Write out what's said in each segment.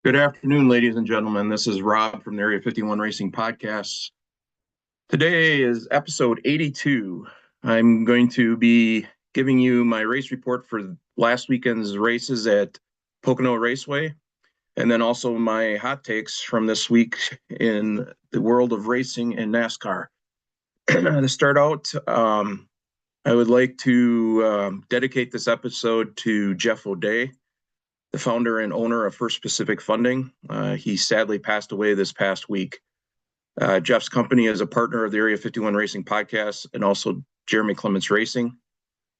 Good afternoon, ladies and gentlemen. This is Rob from the Area 51 Racing Podcast. Today is episode 82. I'm going to be giving you my race report for last weekend's races at Pocono Raceway, and then also my hot takes from this week in the world of racing and NASCAR. To start out, I would like to dedicate this episode to Jeff O'Day, the founder and owner of First Pacific Funding. He sadly passed away this past week. Jeff's company is a partner of the Area 51 Racing Podcast and also Jeremy Clements Racing.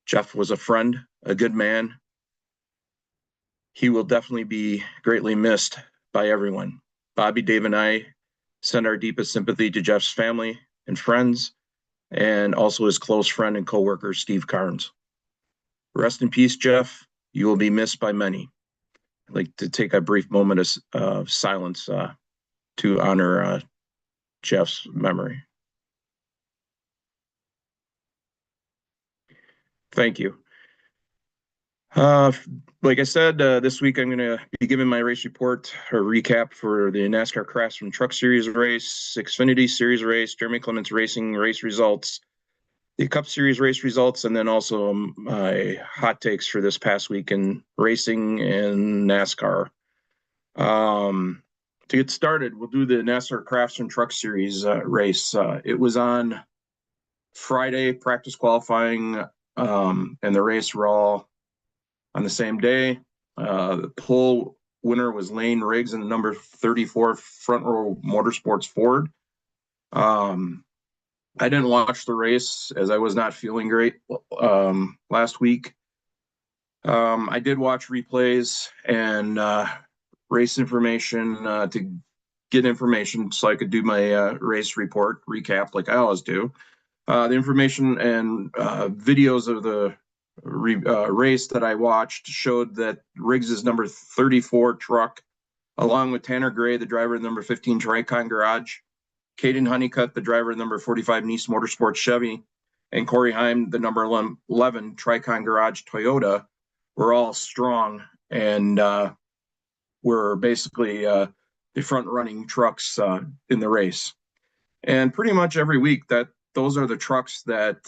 Jeff was a friend, a good man. He will definitely be greatly missed by everyone. Bobby, Dave, and I send our deepest sympathy to Jeff's family and friends, and also his close friend and coworker, Steve Carnes. Rest in peace, Jeff. You will be missed by many. I'd like to take a brief moment of silence to honor Jeff's memory. Thank you. Like I said, this week I'm going to be giving my race report, a recap for the NASCAR Craftsman Truck Series race, Xfinity Series race, Jeremy Clements Racing race results, the Cup Series race results, and then also my hot takes for this past week in racing and NASCAR. To get started, we'll do the NASCAR Craftsman Truck Series race. It was on Friday, practice qualifying, and the race were all on the same day. The pole winner was Lane Riggs in the number 34 Front Row Motorsports Ford. I didn't watch the race as I was not feeling great last week. I did watch replays and race information to get information so I could do my race report recap like I always do. The information and videos of the race that I watched showed that Riggs's number 34 truck, along with Tanner Gray, the driver of number 15 Tricon Garage, Caden Honeycutt, the driver of number 45 Nice Motorsports Chevy, and Corey Heim, the number 11 Tricon Garage Toyota, were all strong and were basically the front-running trucks in the race. And pretty much every week those are the trucks that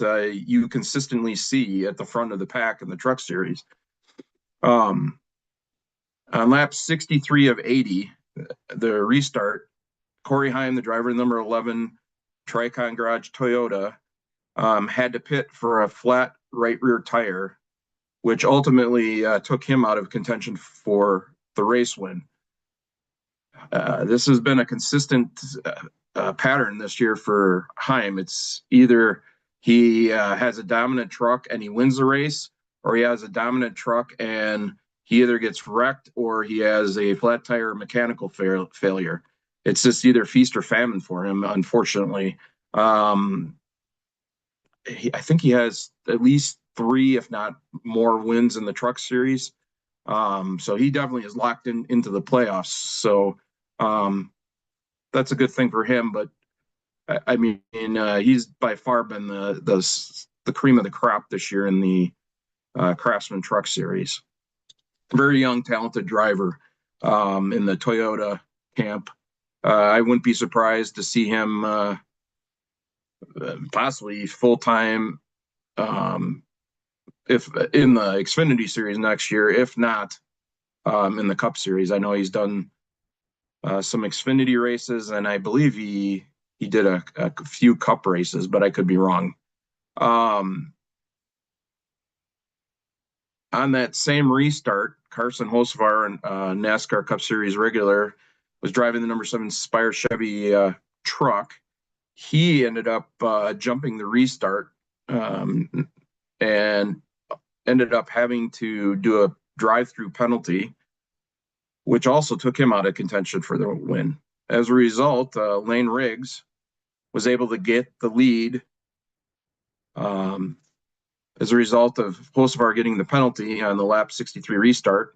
you consistently see at the front of the pack in the Truck Series. On lap 63 of 80, the restart, Corey Heim, the driver of number 11 Tricon Garage Toyota, had to pit for a flat right rear tire, which ultimately took him out of contention for the race win. This has been a consistent pattern this year for Heim. It's either he has a dominant truck and he wins the race, or he has a dominant truck and he either gets wrecked or he has a flat tire mechanical failure. It's just either feast or famine for him, unfortunately. I think he has at least 3, if not more, wins in the Truck Series. So he definitely is locked into the playoffs. So that's a good thing for him. But I mean, he's by far been the cream of the crop this year in the Craftsman Truck Series. Very young, talented driver in the Toyota camp. I wouldn't be surprised to see him possibly full-time if in the Xfinity Series next year, if not in the Cup Series. I know he's done some Xfinity races, and I believe he did a few Cup races, but I could be wrong. On that same restart, Carson Hocevar, NASCAR Cup Series regular, was driving the number 7 Spire Chevy truck. He ended up jumping the restart and ended up having to do a drive-through penalty, which also took him out of contention for the win. As a result, Lane Riggs was able to get the lead as a result of Hocevar getting the penalty on the lap 63 restart.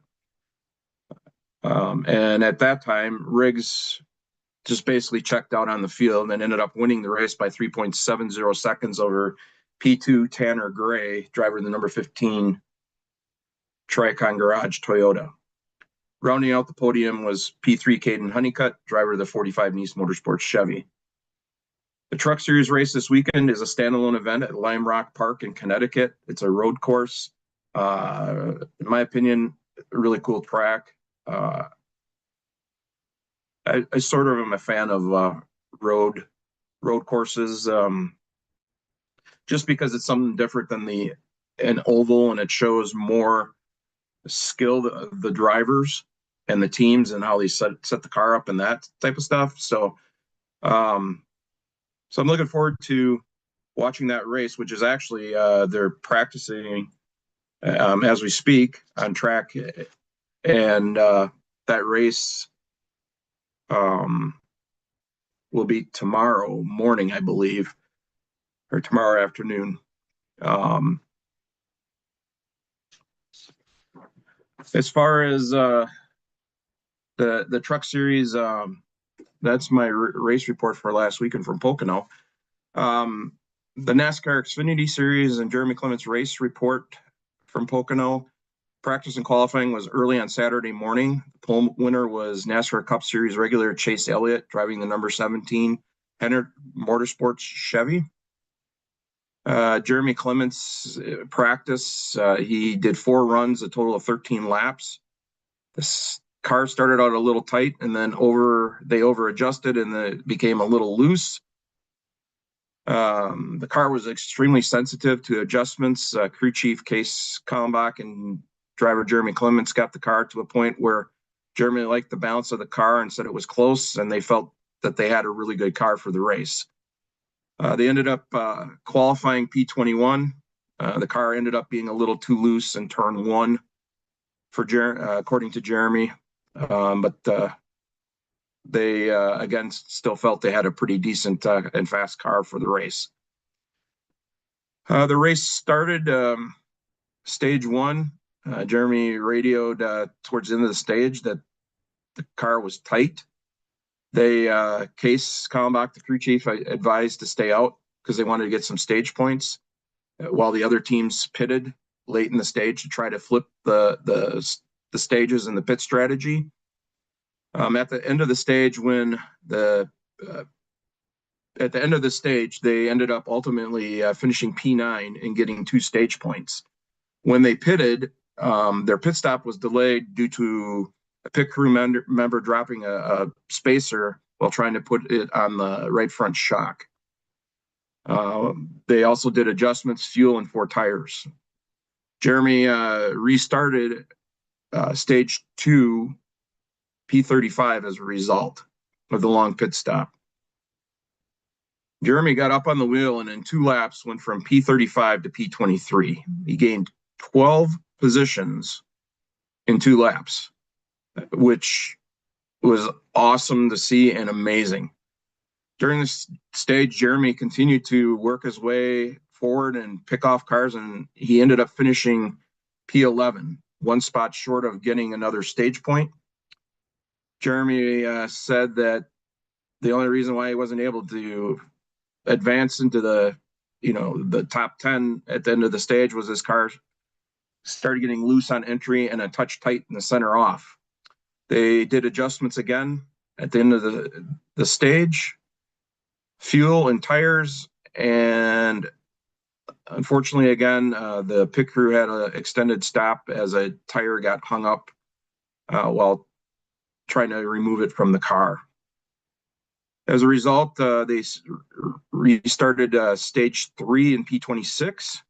And at that time, Riggs just basically checked out on the field and ended up winning the race by 3.70 seconds over P2 Tanner Gray, driver of the number 15 Tricon Garage Toyota. Rounding out the podium was P3 Caden Honeycutt, driver of the 45 Nice Motorsports Chevy. The Truck Series race this weekend is a standalone event at Lime Rock Park in Connecticut. It's a road course. In my opinion, a really cool track. I sort of am a fan of road courses, just because it's something different than an oval, and it shows more skill of the drivers and the teams and how they set the car up and that type of stuff. So I'm looking forward to watching that race, which is actually they're practicing as we speak on track, and that race will be tomorrow morning, I believe, or tomorrow afternoon. As far as the Truck Series, that's my race report for last weekend from Pocono. The NASCAR Xfinity Series and Jeremy Clements race report from Pocono. Practice and qualifying was early on Saturday morning. The pole winner was NASCAR Cup Series regular Chase Elliott, driving the number 17 Hendrick Motorsports Chevy. Jeremy Clements practice, he did 4 runs, a total of 13 laps. This car started out a little tight, and then they over adjusted, and it became a little loose. The car was extremely sensitive to adjustments. Crew chief Case Kallenbach and driver Jeremy Clements got the car to a point where Jeremy liked the balance of the car and said it was close, and they felt that they had a really good car for the race. They ended up qualifying P21. The car ended up being a little too loose in turn 1 for according to Jeremy, but they again still felt they had a pretty decent and fast car for the race. The race started stage 1. Jeremy radioed towards the end of the stage that the car was tight. Case Kallenbach, the crew chief, advised to stay out because they wanted to get some stage points while the other teams pitted late in the stage to try to flip the stages in the pit strategy. At the end of the stage, they ended up ultimately finishing P9 and getting 2 stage points. When they pitted, their pit stop was delayed due to a pit crew member dropping a spacer while trying to put it on the right front shock. They also did adjustments, fuel, and 4 tires. Jeremy restarted stage 2, P35, as a result of the long pit stop. Jeremy got up on the wheel and in 2 laps went from P35 to P23. He gained 12 positions in 2 laps, which was awesome to see and amazing. During this stage, Jeremy continued to work his way forward and pick off cars, and he ended up finishing P11, 1 spot short of getting another stage point. Jeremy said that the only reason why he wasn't able to advance into the top 10 at the end of the stage was his car started getting loose on entry and a touch tight in the center off. They did adjustments again at the end of the stage, fuel and tires, and unfortunately, again, the pit crew had an extended stop as a tire got hung up while trying to remove it from the car. As a result, they restarted stage 3 in P26.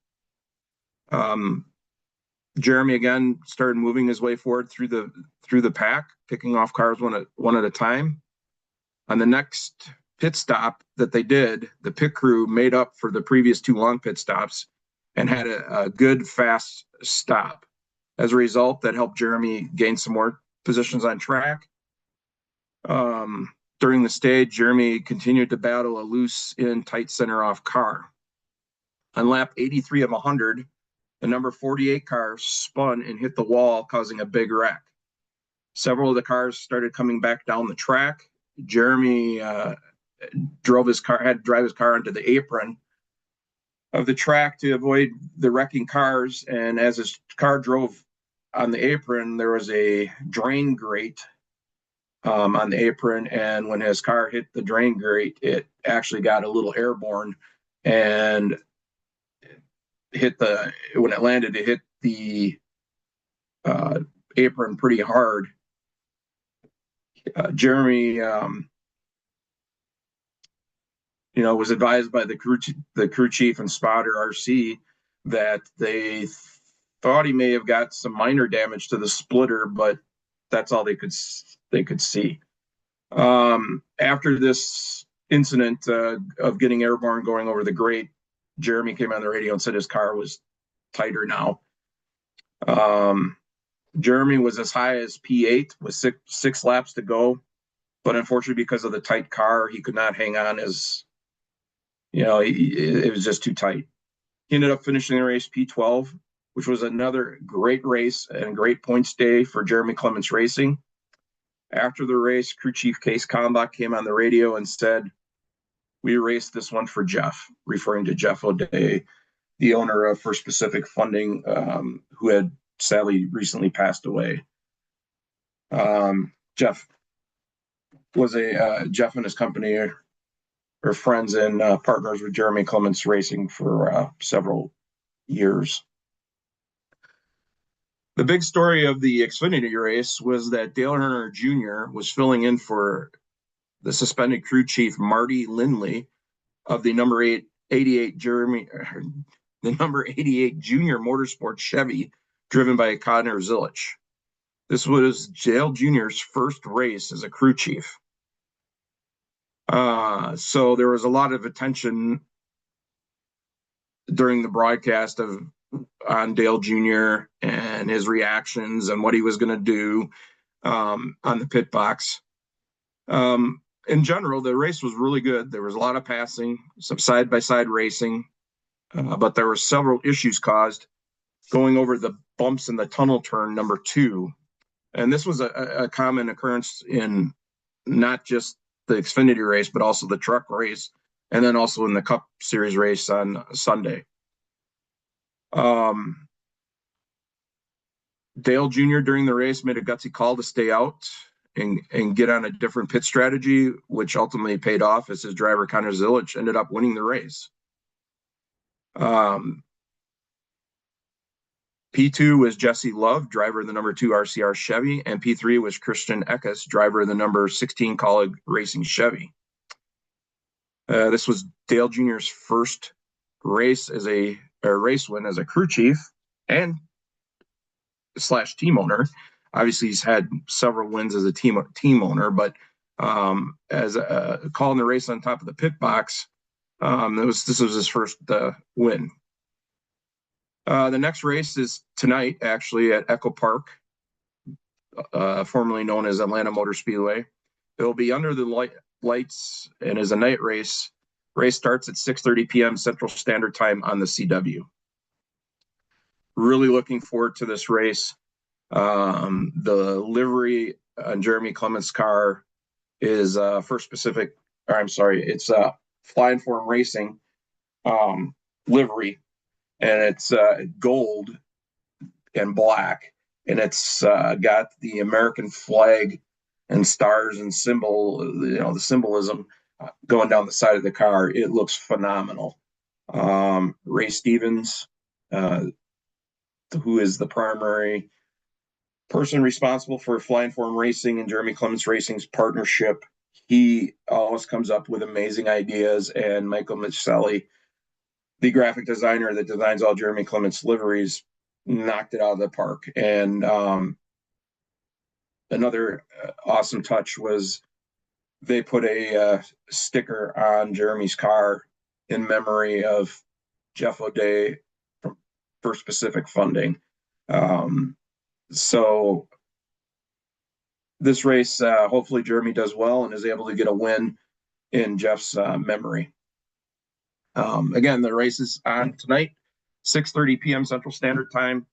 Jeremy again started moving his way forward through the pack, picking off cars one at a time. On the next pit stop that they did, the pit crew made up for the previous 2 long pit stops and had a good fast stop. As a result, that helped Jeremy gain some more positions on track. During the stage, Jeremy continued to battle a loose in tight center off car. On lap 83 of 100, the number 48 car spun and hit the wall, causing a big wreck. Several of the cars started coming back down the track. Jeremy had to drive his car onto the apron of the track to avoid the wrecking cars. And as his car drove on the apron, there was a drain grate on the apron, and when his car hit the drain grate, it actually got a little airborne and when it landed, it hit the apron pretty hard. Jeremy, was advised by the crew chief and spotter RC that they thought he may have got some minor damage to the splitter, but that's all they could see. After this incident of getting airborne going over the grate, Jeremy came on the radio and said his car was tighter now. Jeremy was as high as P8 with six laps to go, but unfortunately, because of the tight car, he could not hang on it was just too tight. He ended up finishing the race P12, which was another great race and great points day for Jeremy Clements Racing. After the race, crew chief Case Kalmbach came on the radio and said, "We raced this one for Jeff," referring to Jeff O'Day, the owner of First Pacific Funding, who had sadly recently passed away. Jeff and his company are friends and partners with Jeremy Clements Racing for several years. The big story of the Xfinity race was that Dale Earnhardt Jr. was filling in for the suspended crew chief Marty Lindley of the number 88 Junior Motorsport Chevy, driven by Connor Zilich. This was Dale Jr.'s first race as a crew chief. So there was a lot of attention during the broadcast on Dale Jr. and his reactions and what he was going to do on the pit box. In general, the race was really good. There was a lot of passing, some side-by-side racing, but there were several issues caused going over the bumps in the tunnel turn number 2. And this was a common occurrence in not just the Xfinity race, but also the truck race, and then also in the Cup Series race on Sunday. Dale Jr. during the race made a gutsy call to stay out and get on a different pit strategy, which ultimately paid off as his driver Connor Zilich ended up winning the race. P2 was Jesse Love, driver of the number 2 RCR Chevy, and P3 was Christian Eckes, driver of the number 16 Kaulig Racing Chevy. This was Dale Jr.'s first race race win as a crew chief and / team owner. Obviously, he's had several wins as a team owner, but as calling the race on top of the pit box, this was his first win. The next race is tonight, actually, at Echo Park, formerly known as Atlanta Motor Speedway. It will be under the lights and is a night race. Race starts at 6:30 p.m. Central Standard Time on the CW. Really looking forward to this race. The livery on Jeremy Clements' car is it's Flying Form Racing livery, and it's gold and black, and it's got the American flag and stars and the symbolism going down the side of the car. It looks phenomenal. Ray Stevens, who is the primary person responsible for Flying Form Racing and Jeremy Clements Racing's partnership, he always comes up with amazing ideas, and Michael Michelli, the graphic designer that designs all Jeremy Clements liveries, knocked it out of the park. And another awesome touch was they put a sticker on Jeremy's car in memory of Jeff O'Day from First Pacific Funding. So this race, hopefully Jeremy does well and is able to get a win in Jeff's memory. Again, the race is on tonight, 6:30 p.m. Central Standard Time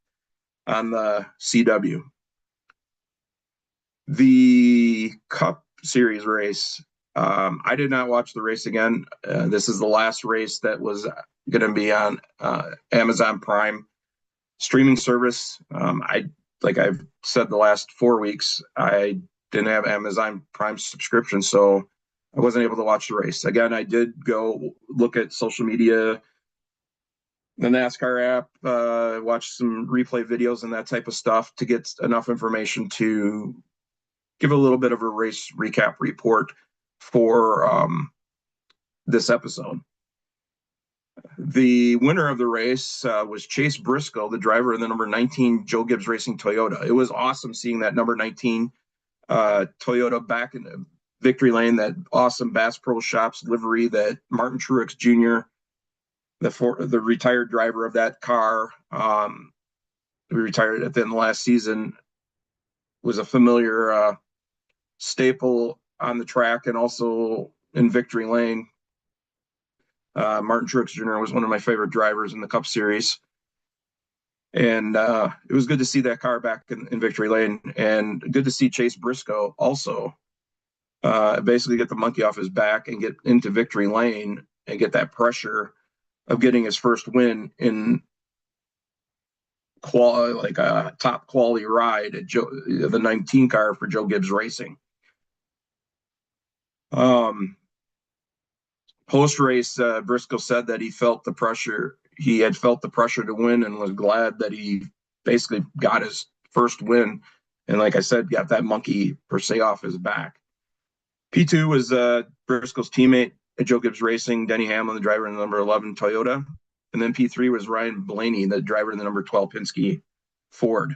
on the CW. The Cup Series race, I did not watch the race again. This is the last race that was going to be on Amazon Prime streaming service. I like I've said the last 4 weeks, I didn't have Amazon Prime subscription, so I wasn't able to watch the race. Again, I did go look at social media, the NASCAR app, watch some replay videos and that type of stuff to get enough information to give a little bit of a race recap report for this episode. The winner of the race was Chase Briscoe, the driver of the number 19 Joe Gibbs Racing Toyota. It was awesome seeing that number 19 Toyota back in victory lane, that awesome Bass Pro Shops livery that Martin Truex Jr., the retired driver of that car, who retired at the end of last season, was a familiar staple on the track and also in victory lane. Martin Truex Jr. was one of my favorite drivers in the Cup Series. And it was good to see that car back in victory lane, and good to see Chase Briscoe also basically get the monkey off his back and get into victory lane and get that pressure of getting his first win in like a top quality ride at the 19 car for Joe Gibbs Racing. Post race, Briscoe said that he felt the pressure. He had felt the pressure to win and was glad that he basically got his first win. And like I said, got that monkey per se off his back. P2 was Briscoe's teammate at Joe Gibbs Racing, Denny Hamlin, the driver in the number 11 Toyota. And then P3 was Ryan Blaney, the driver in the number 12 Penske Ford.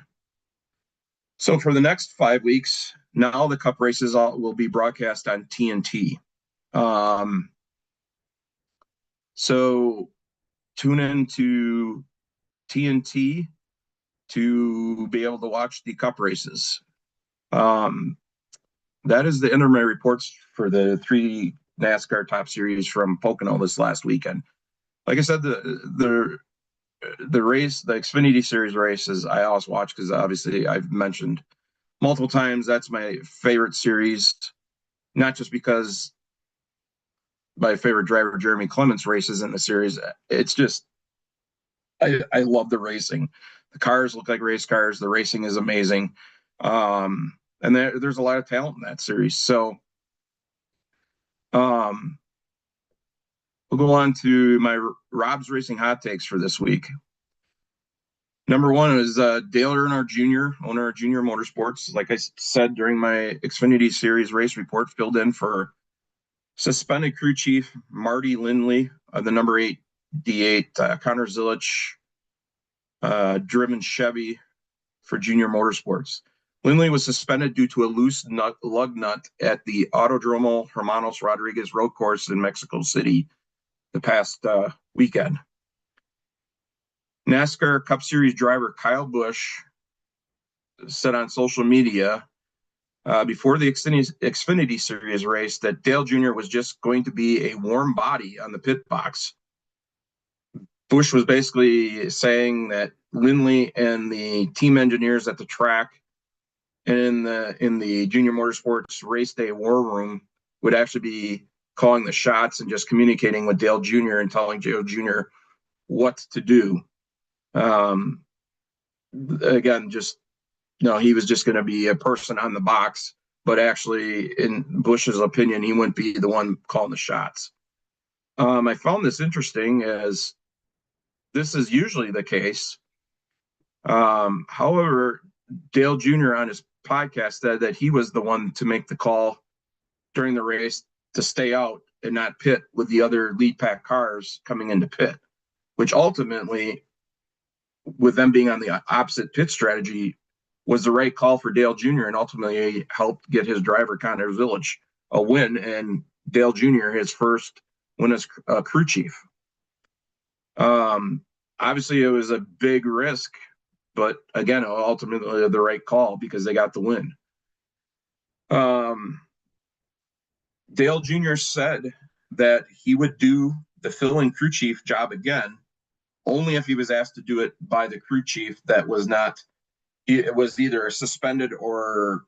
So for the next 5 weeks, now the Cup races will be broadcast on TNT. So tune in to TNT to be able to watch the Cup races. That is the internet reports for the 3 NASCAR Top Series from Pocono this last weekend. Like I said, the race, the Xfinity Series races, I always watch because obviously I've mentioned multiple times that's my favorite series, not just because my favorite driver Jeremy Clements races in the series. It's just I love the racing. The cars look like race cars. The racing is amazing. And there's a lot of talent in that series. So we'll go on to my Rob's Racing hot takes for this week. Number 1 is Dale Earnhardt Jr., owner of Junior Motorsports. Like I said during my Xfinity Series race report, filled in for suspended crew chief Marty Lindley of the number 8 D8, Connor Zilich, driven Chevy for Junior Motorsports. Lindley was suspended due to a loose lug nut at the Autodromo Hermanos Rodriguez road course in Mexico City the past weekend. NASCAR Cup Series driver Kyle Busch said on social media before the Xfinity Series race that Dale Jr. was just going to be a warm body on the pit box. Busch was basically saying that Lindley and the team engineers at the track and in the Junior Motorsports race day war room would actually be calling the shots and just communicating with Dale Jr. and telling Dale Jr. what to do. Again, just he was just going to be a person on the box, but actually, in Busch's opinion, he wouldn't be the one calling the shots. I found this interesting, as this is usually the case. However, Dale Jr. on his podcast said that he was the one to make the call during the race to stay out and not pit with the other lead pack cars coming into pit, which ultimately, with them being on the opposite pit strategy, was the right call for Dale Jr. and ultimately helped get his driver Connor Zilich a win, and Dale Jr. his first win as crew chief. Obviously, it was a big risk, but again, ultimately the right call because they got the win. Dale Jr. said that he would do the fill-in crew chief job again, only if he was asked to do it by the crew chief that was not, it was either suspended or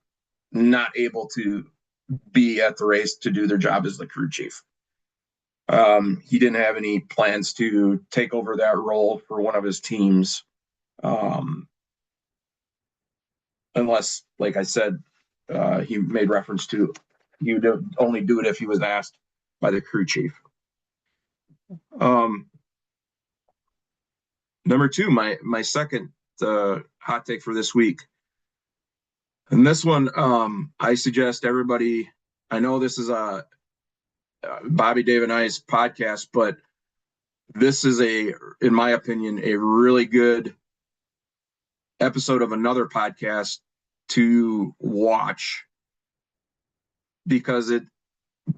not able to be at the race to do their job as the crew chief. He didn't have any plans to take over that role for one of his teams. unless, like I said, he made reference to he would only do it if he was asked by the crew chief. Number two, my second hot take for this week, and this one I suggest everybody. I know this is a Bobby, Dave, and I's podcast, but this is in my opinion, a really good episode of another podcast to watch because it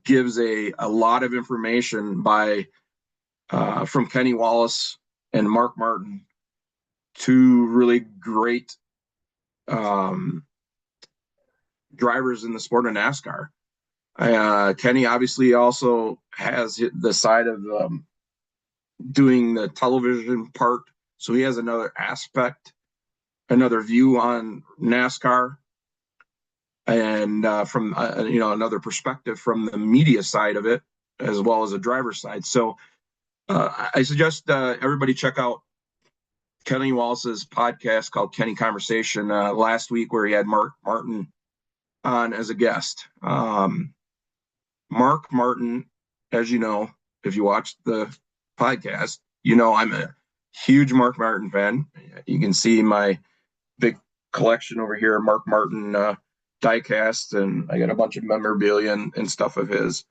gives a lot of information from Kenny Wallace and Mark Martin, two really great drivers in the sport of NASCAR. Kenny obviously also has the side of doing the television part, so he has another aspect, another view on NASCAR, and from another perspective from the media side of it, as well as the driver's side. So I suggest everybody check out Kenny Wallace's podcast called Kenny Conversation last week, where he had Mark Martin on as a guest. Mark Martin, as you know, if you watched the podcast, I'm a huge Mark Martin fan. You can see my big collection over here, Mark Martin diecast, and I got a bunch of memorabilia and stuff of his.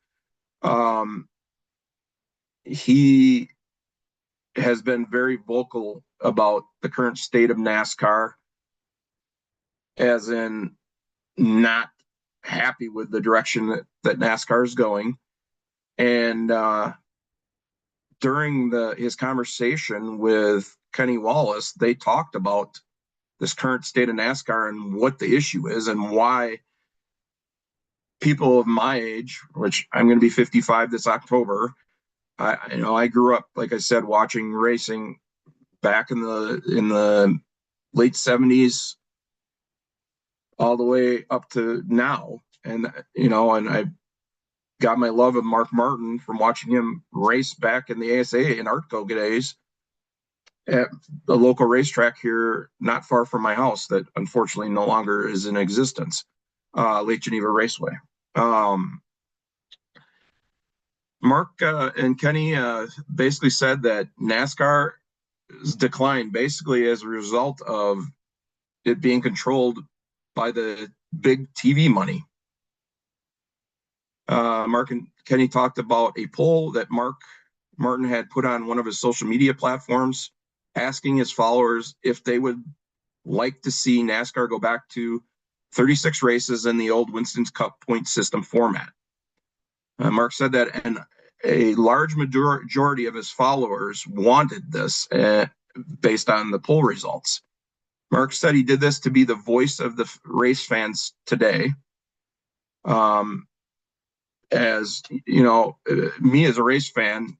He has been very vocal about the current state of NASCAR, as in not happy with the direction that NASCAR is going. And during his conversation with Kenny Wallace, they talked about this current state of NASCAR and what the issue is and why people of my age, which I'm going to be 55 this October, I grew up, like I said, watching racing back in the late 70s all the way up to now. And I got my love of Mark Martin from watching him race back in the ASA and ARTCO days at the local racetrack here not far from my house that unfortunately no longer is in existence, Lake Geneva Raceway. Mark and Kenny basically said that NASCAR's decline basically as a result of it being controlled by the big TV money. Mark and Kenny talked about a poll that Mark Martin had put on one of his social media platforms, asking his followers if they would like to see NASCAR go back to 36 races in the old Winston's Cup point system format. Mark said that, and a large majority of his followers wanted this based on the poll results. Mark said he did this to be the voice of the race fans today. As you know, me as a race fan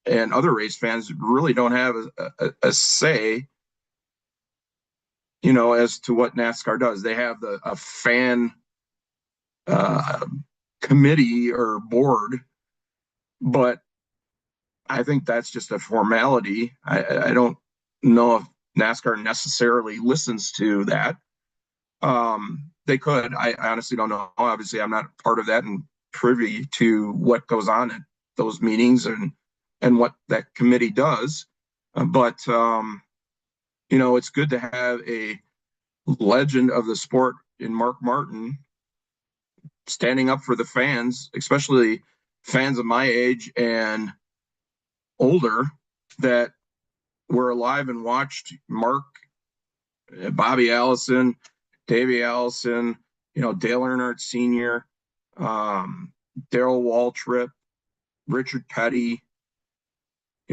and other race fans really don't have a say, as to what NASCAR does. They have a fan committee or board, but I think that's just a formality. I don't know if NASCAR necessarily listens to that. They could. I honestly don't know. Obviously, I'm not part of that and privy to what goes on at those meetings and what that committee does. But it's good to have a legend of the sport in Mark Martin standing up for the fans, especially fans of my age and older that were alive and watched Mark, Bobby Allison, Davey Allison, Dale Earnhardt Sr., Darrell Waltrip, Richard Petty,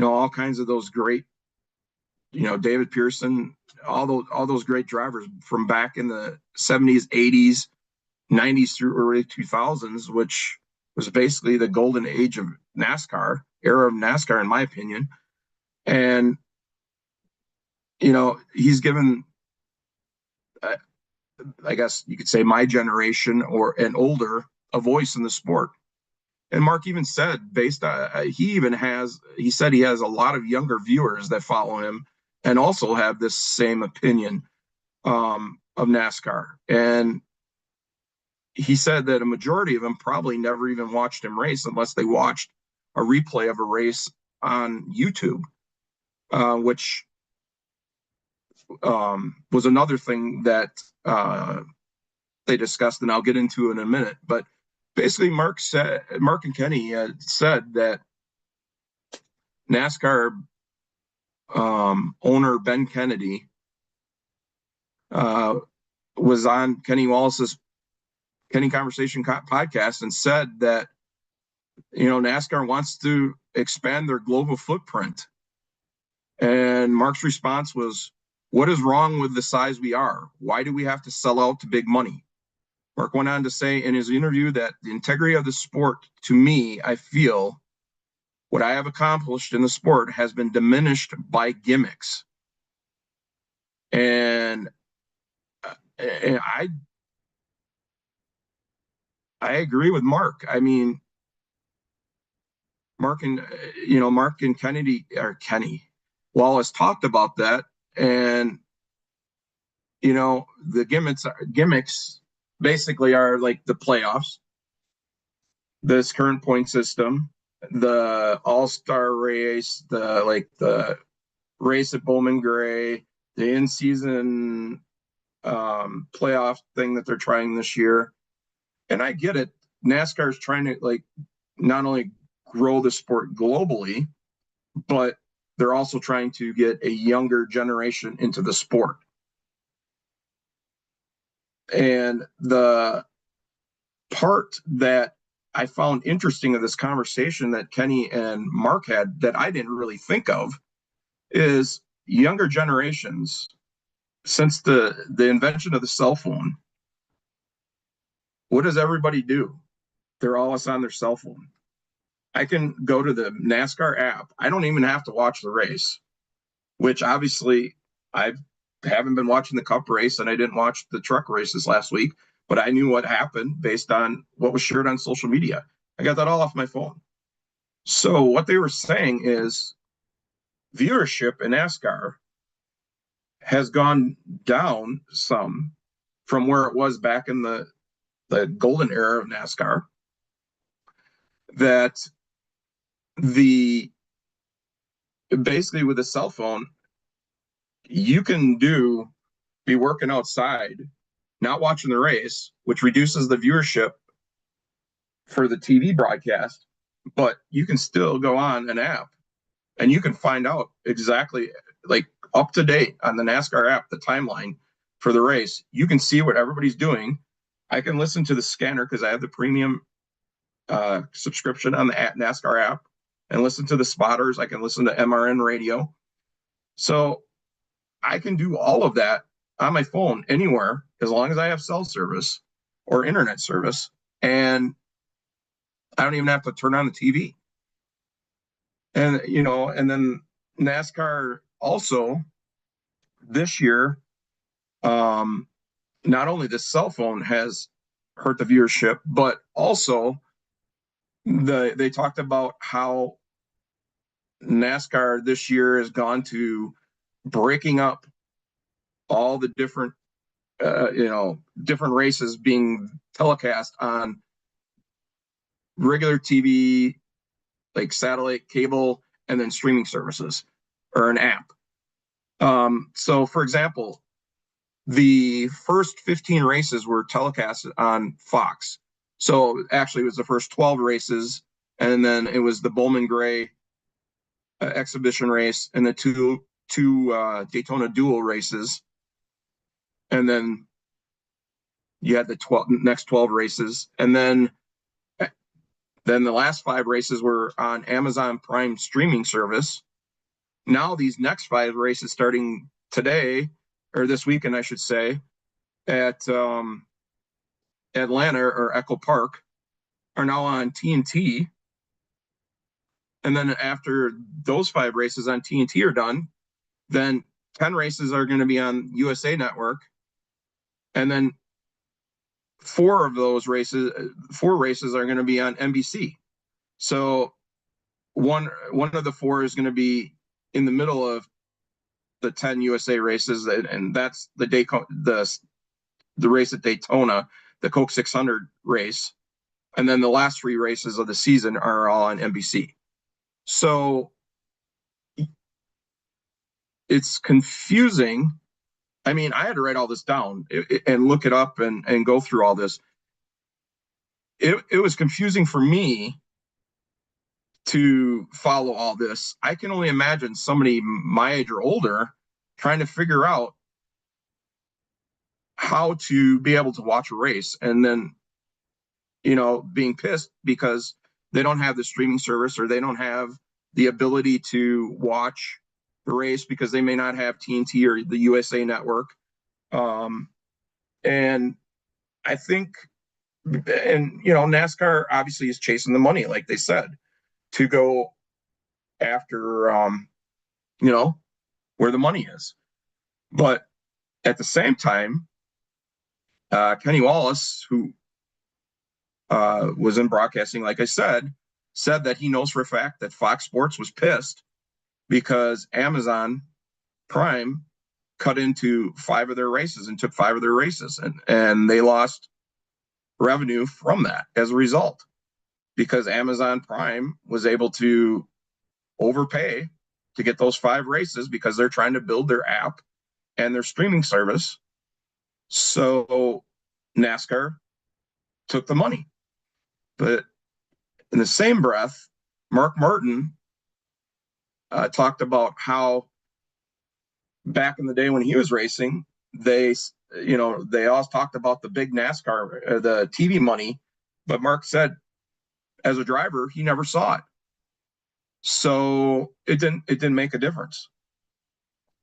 all kinds of those great, David Pearson, all those great drivers from back in the 70s, 80s, 90s through early 2000s, which was basically the golden age of NASCAR, era of NASCAR, in my opinion. And, he's given, I guess you could say, my generation and older a voice in the sport. And Mark even said, he said he has a lot of younger viewers that follow him and also have this same opinion. of NASCAR. And he said that a majority of them probably never even watched him race unless they watched a replay of a race on YouTube, which was another thing that they discussed, and I'll get into in a minute. But basically, Mark and Kenny said that NASCAR owner Ben Kennedy was on Kenny Wallace's Kenny Conversation podcast and said that, NASCAR wants to expand their global footprint. And Mark's response was, "What is wrong with the size we are? Why do we have to sell out to big money?" Mark went on to say in his interview that the integrity of the sport, to me, I feel what I have accomplished in the sport has been diminished by gimmicks. And I agree with Mark. I mean, Mark and Kenny Wallace talked about that, and the gimmicks basically are like the playoffs, this current point system, the All-Star race, the race at Bowman Gray, the in-season playoff thing that they're trying this year. And I get it. NASCAR is trying to not only grow the sport globally, but they're also trying to get a younger generation into the sport. And the part that I found interesting of this conversation that Kenny and Mark had that I didn't really think of is younger generations, since the invention of the cell phone, what does everybody do? They're always on their cell phone. I can go to the NASCAR app. I don't even have to watch the race, which obviously I haven't been watching the Cup race, and I didn't watch the truck races last week, but I knew what happened based on what was shared on social media. I got that all off my phone. So what they were saying is viewership in NASCAR has gone down some from where it was back in the golden era of NASCAR. That basically with a cell phone, you can be working outside, not watching the race, which reduces the viewership for the TV broadcast, but you can still go on an app and you can find out exactly, up to date on the NASCAR app, the timeline for the race. You can see what everybody's doing. I can listen to the scanner because I have the premium subscription on the NASCAR app and listen to the spotters. I can listen to MRN radio. So I can do all of that on my phone anywhere as long as I have cell service or internet service, and I don't even have to turn on the TV. And and then NASCAR also this year, not only the cell phone has hurt the viewership, but also they talked about how NASCAR this year has gone to breaking up all the different different races being telecast on regular TV, like satellite, cable, and then streaming services or an app. So for example, the first 15 races were telecasted on Fox. So actually it was the first 12 races, and then it was the Bowman Gray exhibition race and the two Daytona dual races. And then you had the next 12 races. And then the last 5 races were on Amazon Prime streaming service. Now these next 5 races starting today, or this weekend, I should say, at Atlanta or Echo Park, are now on TNT. And then after those 5 races on TNT are done, then 10 races are going to be on USA Network. And then 4 races are going to be on NBC. So one of the 4 is going to be in the middle of the 10 USA races, and that's the the race at Daytona, the Coke 600 race, and then the last 3 races of the season are all on NBC. So it's confusing. I mean, I had to write all this down and look it up and go through all this. It was confusing for me to follow all this. I can only imagine somebody my age or older trying to figure out how to be able to watch a race, and then, being pissed because they don't have the streaming service, or they don't have the ability to watch the race because they may not have TNT or the USA Network. And I think, and NASCAR obviously is chasing the money, like they said, to go after where the money is. But at the same time, Kenny Wallace, who was in broadcasting, like I said that he knows for a fact that Fox Sports was pissed because Amazon Prime cut into 5 of their races and took 5 of their races, and they lost revenue from that as a result, because Amazon Prime was able to overpay to get those 5 races because they're trying to build their app and their streaming service. So NASCAR took the money. But in the same breath, Mark Martin talked about how back in the day when he was racing, they always talked about the big NASCAR, the TV money, but Mark said as a driver, he never saw it. So it didn't make a difference.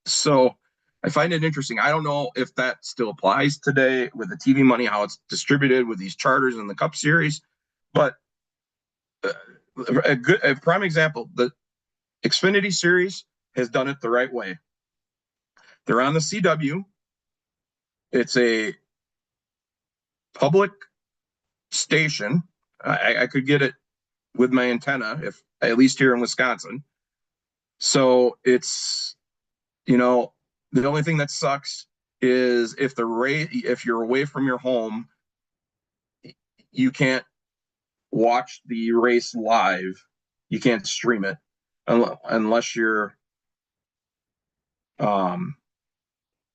So I find it interesting. I don't know if that still applies today with the TV money, how it's distributed with these charters and the Cup Series. But a prime example, the Xfinity Series has done it the right way. They're on the CW. It's a public station. I could get it with my antenna, if at least here in Wisconsin. So it's, the only thing that sucks is if you're away from your home, you can't watch the race live. You can't stream it unless you're in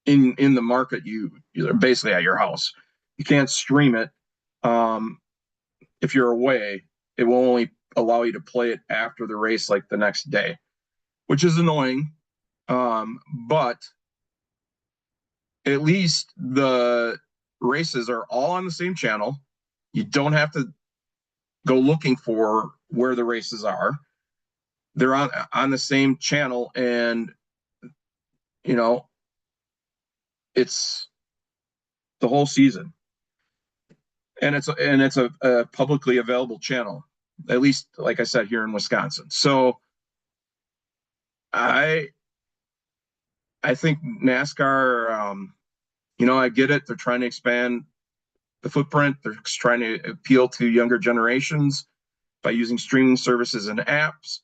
the market. You're basically at your house. You can't stream it. If you're away, it will only allow you to play it after the race, like the next day, which is annoying. But at least the races are all on the same channel. You don't have to go looking for where the races are. They're on the same channel, and it's the whole season, and it's a publicly available channel, at least, like I said, here in Wisconsin. So I think NASCAR, I get it. They're trying to expand the footprint. They're trying to appeal to younger generations by using streaming services and apps.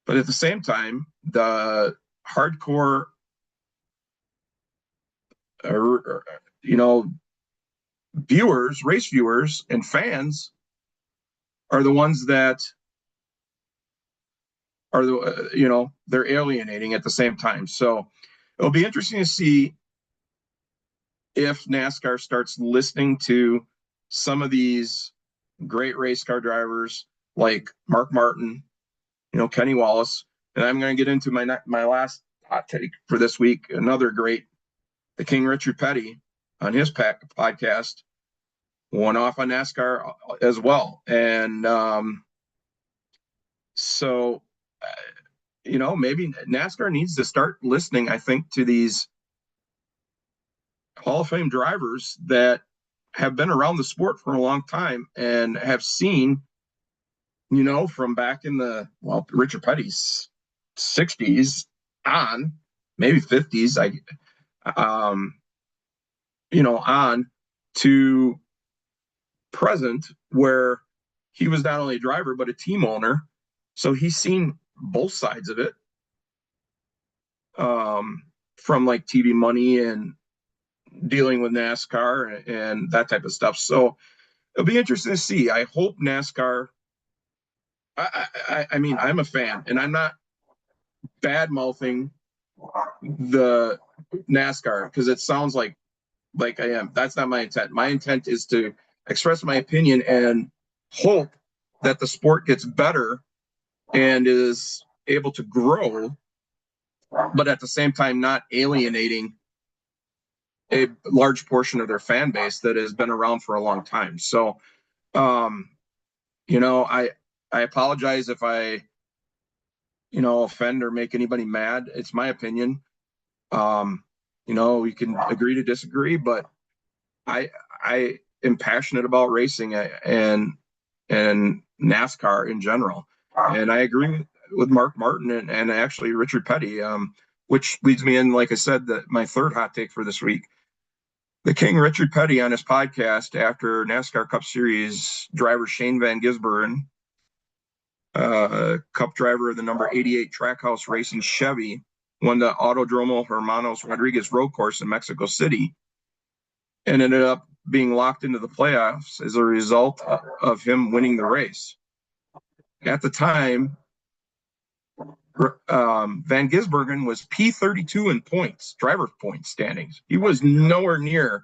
But at the same time, the hardcore, race viewers and fans are the ones that are they're alienating at the same time. So it'll be interesting to see if NASCAR starts listening to some of these great race car drivers like Mark Martin, Kenny Wallace. And I'm going to get into my last hot take for this week. Another great, the King Richard Petty, on his podcast, went off on NASCAR as well. And so, maybe NASCAR needs to start listening, I think, to these Hall of Fame drivers that have been around the sport for a long time and have seen, from back in Richard Petty's 60s on, maybe 50s, on to present, where he was not only a driver, but a team owner. So he's seen both sides of it, from like TV money and dealing with NASCAR and that type of stuff. So it'll be interesting to see. I hope NASCAR. I mean, I'm a fan, and I'm not bad mouthing the NASCAR because it sounds like I am. That's not my intent. My intent is to express my opinion and hope that the sport gets better and is able to grow, but at the same time not alienating a large portion of their fan base that has been around for a long time. So, you know, I apologize if I, you know, offend or make anybody mad. It's my opinion. You know, we can agree to disagree, but I am passionate about racing and NASCAR in general. And I agree with Mark Martin and actually Richard Petty, which leads me in, like I said, that my third hot take for this week. The King Richard Petty on his podcast after NASCAR Cup Series driver Shane Van Gisbergen, Cup driver of the number 88 Trackhouse Racing Chevy, won the Autodromo Hermanos Rodriguez road course in Mexico City and ended up being locked into the playoffs as a result of him winning the race. At the time, Van Gisbergen was P32 in points, driver points standings. He was nowhere near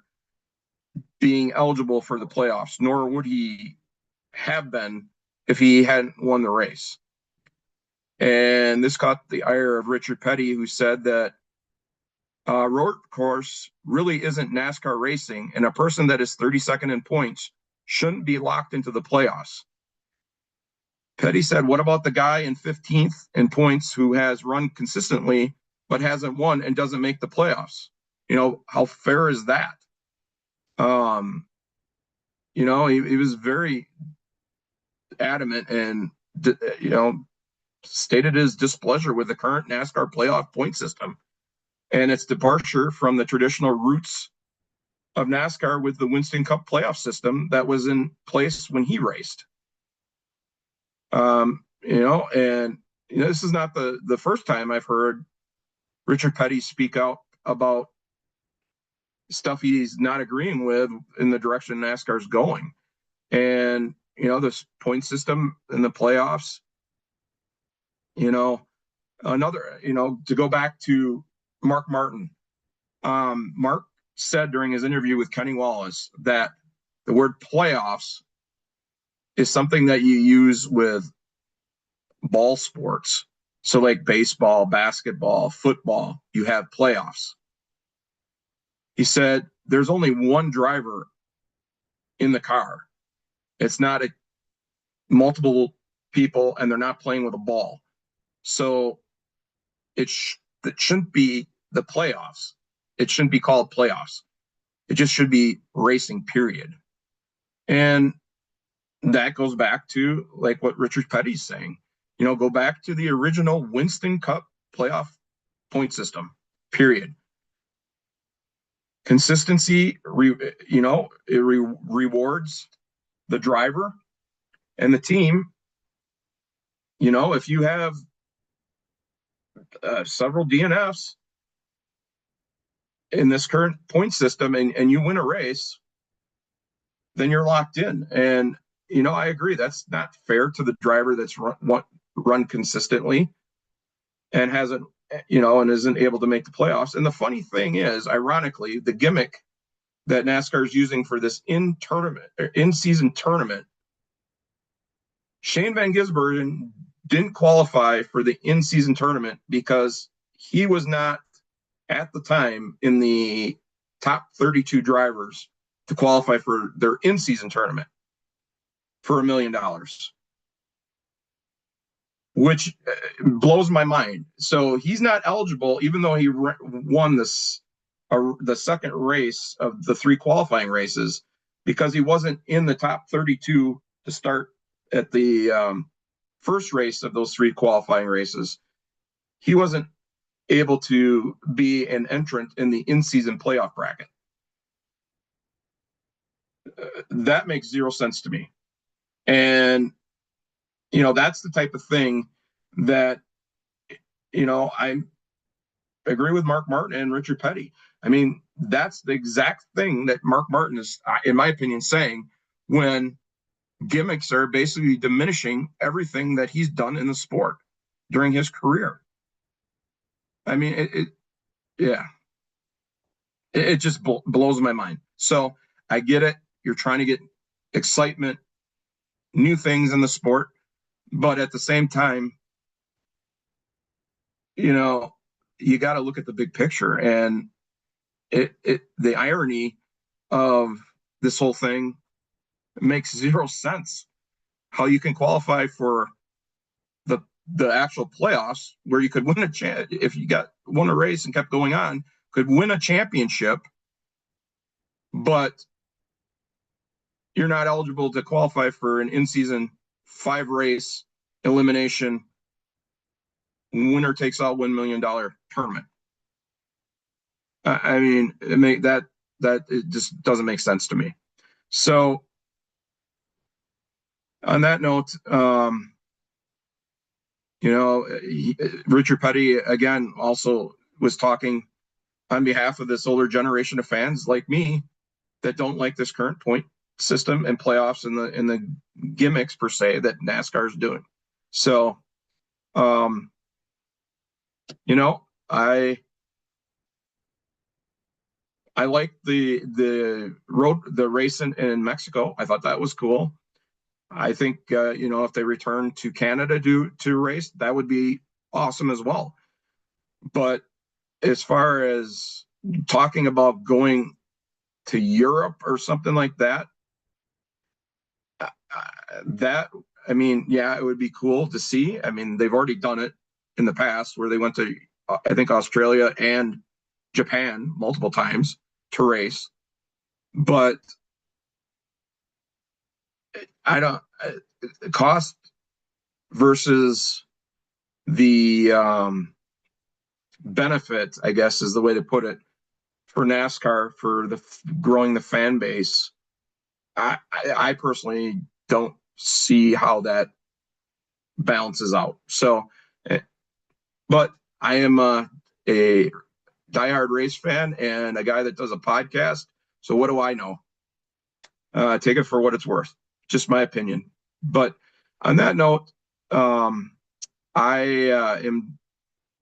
being eligible for the playoffs, nor would he have been if he hadn't won the race. And this caught the ire of Richard Petty, who said that road course really isn't NASCAR racing, and a person that is 32nd in points shouldn't be locked into the playoffs. Petty said, what about the guy in 15th in points who has run consistently but hasn't won and doesn't make the playoffs? You know, how fair is that? You know, he was very adamant and, you know, stated his displeasure with the current NASCAR playoff point system and its departure from the traditional roots of NASCAR with the Winston Cup playoff system that was in place when he raced. You know, and you know, this is not the first time I've heard Richard Petty speak out about stuff he's not agreeing with in the direction NASCAR's going. And, you know, this point system in the playoffs, you know, another, you know, to go back to Mark Martin, Mark said during his interview with Kenny Wallace that the word playoffs is something that you use with ball sports. So like baseball, basketball, football, you have playoffs. He said there's only one driver in the car. It's not multiple people and they're not playing with a ball. So it shouldn't be the playoffs. It shouldn't be called playoffs. It just should be racing, period. And that goes back to like what Richard Petty's saying. You know, go back to the original Winston Cup playoff point system, period. Consistency, you know, it rewards the driver and the team. You know, if you have several DNFs in this current point system and you win a race, then you're locked in. And, you know, I agree. That's not fair to the driver that's run consistently and hasn't, you know, and isn't able to make the playoffs. And the funny thing is, ironically, the gimmick that NASCAR is using for this in-season tournament, Shane Van Gisbergen didn't qualify for the in-season tournament because he was not at the time in the top 32 drivers to qualify for their in-season tournament for $1 million, which blows my mind. So he's not eligible, even though he won the second race of the 3 qualifying races, because he wasn't in the top 32 to start at the first race of those 3 qualifying races. He wasn't able to be an entrant in the in-season playoff bracket. That makes zero sense to me. And, you know, that's the type of thing that, you know, I agree with Mark Martin and Richard Petty. I mean, that's the exact thing that Mark Martin is, in my opinion, saying when gimmicks are basically diminishing everything that he's done in the sport during his career. I mean, yeah, it just blows my mind. So I get it. You're trying to get excitement, new things in the sport, but at the same time, you know, you got to look at the big picture. And the irony of this whole thing makes zero sense. How you can qualify for the actual playoffs where you could win if you won a race and kept going on, could win a championship, but you're not eligible to qualify for an in-season 5-race elimination winner takes all $1 million tournament. I mean, it just doesn't make sense to me. So on that note, Richard Petty again also was talking on behalf of this older generation of fans like me that don't like this current point system and playoffs and the gimmicks per se that NASCAR is doing. So, I like the race in Mexico. I thought that was cool. I think if they return to Canada to race, that would be awesome as well. But as far as talking about going to Europe or something like that, it would be cool to see. I mean, they've already done it in the past where they went to, I think, Australia and Japan multiple times to race. But I don't, cost versus the benefit, I guess is the way to put it, for NASCAR, for growing the fan base. I personally don't see how that balances out. So, but I am a diehard race fan and a guy that does a podcast. So what do I know? Take it for what it's worth. Just my opinion. But on that note, I am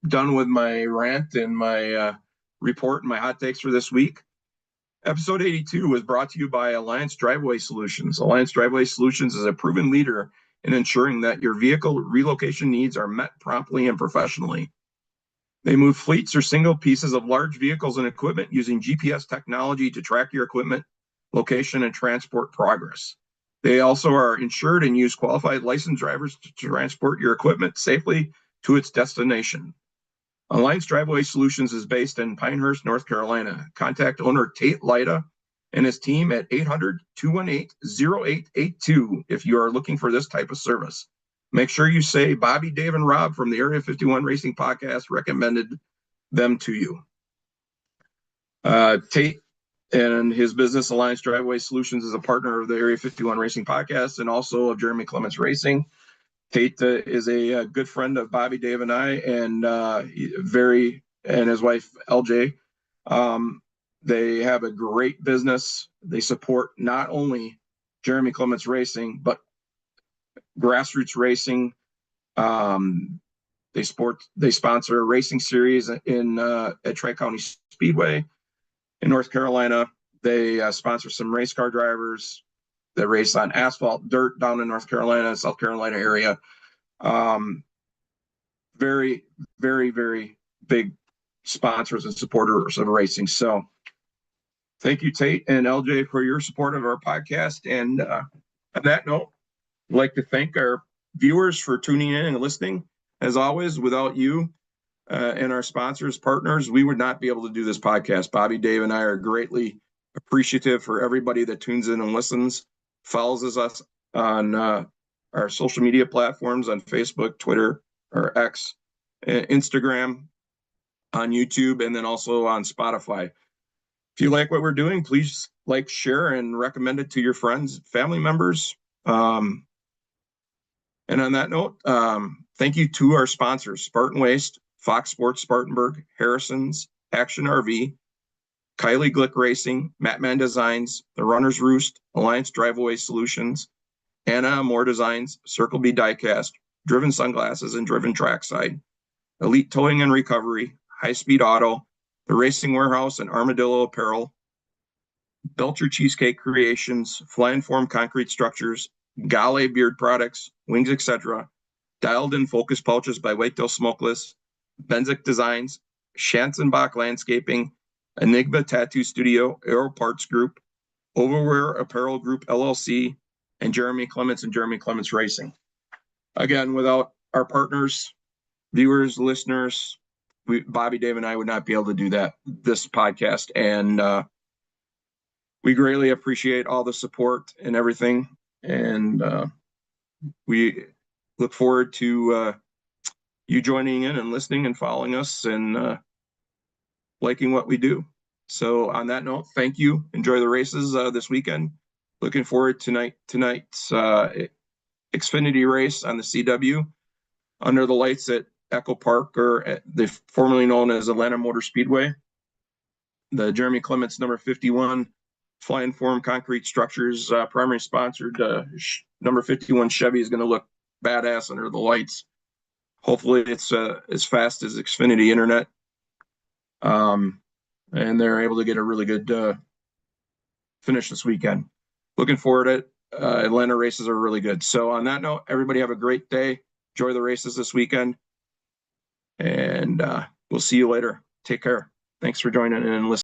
done with my rant and my report and my hot takes for this week. Episode 82 was brought to you by Alliance Driveway Solutions. Alliance Driveway Solutions is a proven leader in ensuring that your vehicle relocation needs are met promptly and professionally. They move fleets or single pieces of large vehicles and equipment using GPS technology to track your equipment, location, and transport progress. They also are insured and use qualified licensed drivers to transport your equipment safely to its destination. Alliance Driveway Solutions is based in Pinehurst, North Carolina. Contact owner Tate Lyda and his team at 800-218-0882 if you are looking for this type of service. Make sure you say Bobby, Dave, and Rob from the Area 51 Racing Podcast recommended them to you. Tate and his business, Alliance Driveway Solutions, is a partner of the Area 51 Racing Podcast and also of Jeremy Clements Racing. Tate is a good friend of Bobby, Dave, and I, and his wife LJ. They have a great business. They support not only Jeremy Clements Racing but grassroots racing. They sponsor a racing series at Tri-County Speedway in North Carolina. They sponsor some race car drivers that race on asphalt, dirt down in North Carolina, South Carolina area. Very, very, very big sponsors and supporters of racing. So thank you, Tate and LJ, for your support of our podcast. And on that note, I'd like to thank our viewers for tuning in and listening. As always, without you and our sponsors, partners, we would not be able to do this podcast. Bobby, Dave, and I are greatly appreciative for everybody that tunes in and listens, follows us on our social media platforms on Facebook, Twitter, or X, Instagram, on YouTube, and then also on Spotify. If you like what we're doing, please like, share, and recommend it to your friends, family members. And on that note, thank you to our sponsors, Spartan Waste, Fox Sports Spartanburg, Harrison's, Action RV, Kylie Glick Racing, Matman Designs, The Runner's Roost, Alliance Driveaway Solutions, Anna Moore Designs, Circle B Diecast, Driven Sunglasses and Driven Trackside, Elite Towing and Recovery, High Speed Auto, The Racing Warehouse and Armadillo Apparel, Belcher Cheesecake Creations, Fly & Form Concrete Structures, Gale Beard Products, Wings, etc., Dialed In Focus Pouches by Whitetail Smokeless, Benzik Designs, Schanzenbach Landscaping, Enigma Tattoo Studio, Aero Parts Group, Overwear Apparel Group LLC, and Jeremy Clements and Jeremy Clements Racing. Again, without our partners, viewers, listeners, Bobby, Dave, and I would not be able to do this podcast. And we greatly appreciate all the support and everything. And we look forward to you joining in and listening and following us and liking what we do. So on that note, thank you. Enjoy the races this weekend. Looking forward to tonight's Xfinity race on the CW under the lights at Echo Park, or at the formerly known as Atlanta Motor Speedway. The Jeremy Clements number 51 Fly & Form Concrete Structures primary sponsored number 51 Chevy is going to look badass under the lights. Hopefully it's as fast as Xfinity Internet. And they're able to get a really good finish this weekend. Looking forward to it. Atlanta races are really good. So on that note, everybody have a great day. Enjoy the races this weekend. And we'll see you later. Take care. Thanks for joining in and listening.